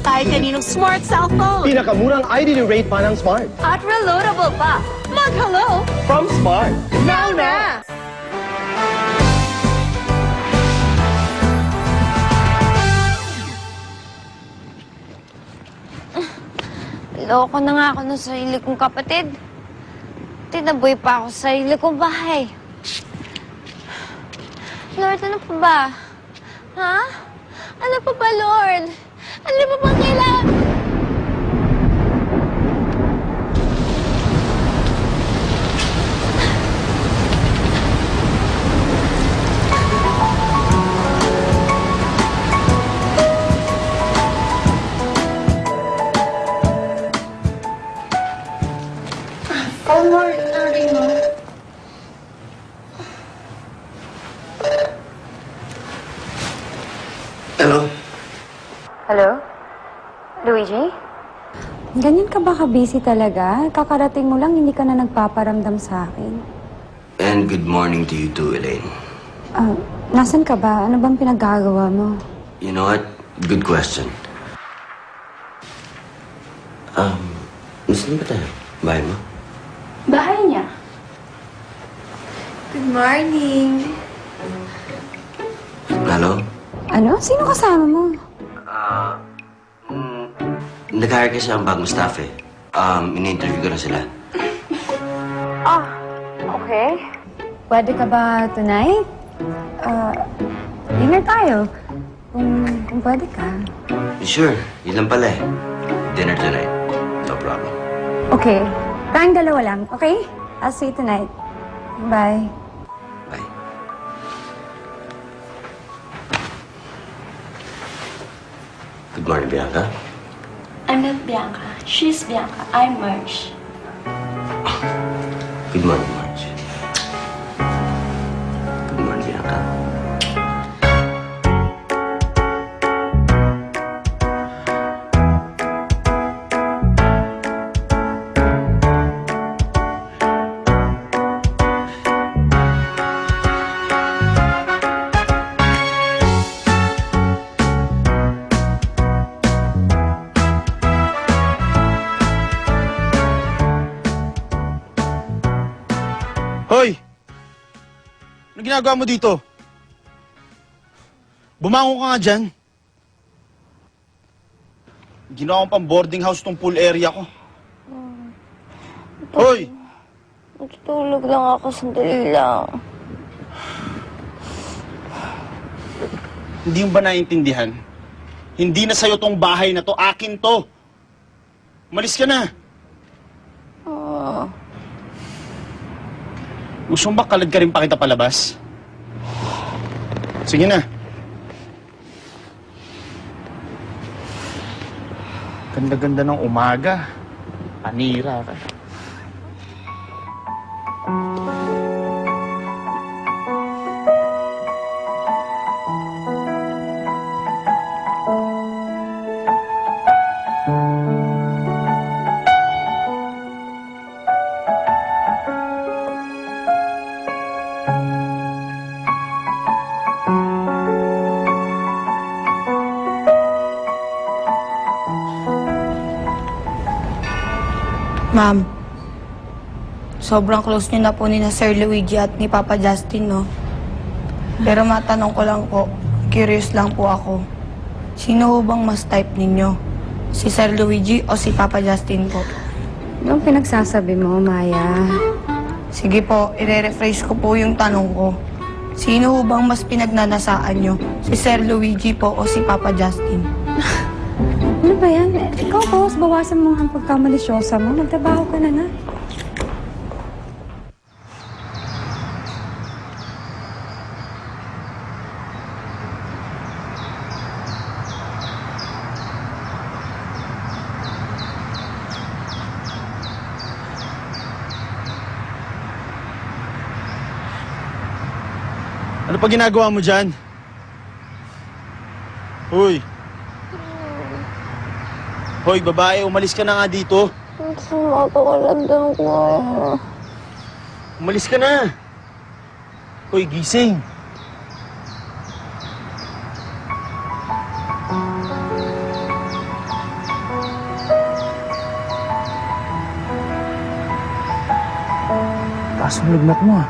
kahit kaninong smart cellphone. Pinakamurang ID rate pa ng Smart. At reloadable pa. Mag-hello! From Smart. Now na! Loko na nga ako ng sarili kong kapatid. Tinaboy pa ako sa sarili kong bahay. Lord, ano pa ba? Ha? Ano pa ba, Lord? Ano pa bang kailangan? Hello? Hello? Luigi? Ganyan ka ba ka-busy talaga? Kakarating mo lang, hindi ka na nagpaparamdam sa akin. And good morning to you too, Elaine. Nasaan ka ba? Ano bang pinaggagawa mo? You know what? Good question. Nasaan ba tayo? Bahay mo? Bahay niya. Good morning. Hello? Ano? Sino kasama mo? Nag-hire kasi ang bagong staff eh. In-interview ko na sila. Okay. Pwede ka ba tonight? Dinner tayo. Kung pwede ka. Sure, yun lang pala eh. Dinner tonight. No problem. Okay. Tayong dalawa lang, okay? I'll see you tonight. Bye. Bye. Good morning, Bianca. I'm not Bianca. She's Bianca. I'm Marge. Good morning, Marge. Good morning, Bianca. Hoy! Ano ginagawa mo dito? Bumangon ka nga dyan. Ginawa ko pang boarding house tong pool area ko. Hoy! Natutulog lang ako, sandali lang. Hindi mo ba naiintindihan? Hindi na sa'yo tong bahay na to. Akin to. Umalis ka na. Gusto mo ba kalad ka rin pa kita palabas? Sige na. Ganda-ganda ng umaga. Panira ka. Ma'am, sobrang close niyo na po ni na Sir Luigi at ni Papa Justin, no? Pero matanong ko lang po, curious lang po ako. Sino ho bang mas type ninyo? Si Sir Luigi o si Papa Justin po? Anong pinagsasabi mo, Maya? Sige po, i-rephrase ko po yung tanong ko. Sino ho bang mas pinagnanasaan nyo? Si Sir Luigi po o si Papa Justin? Ano ba yan? Ikaw, bawasan mo ang pagkamalisyosa mo. Nagtrabaho ka na nga. Ano pa ginagawa mo dyan? Hoy! Hoy, babae, umalis ka na nga dito. Sumatulad ako. Umalis ka na. Hoy, gising. Taas ang lagnat mo ah.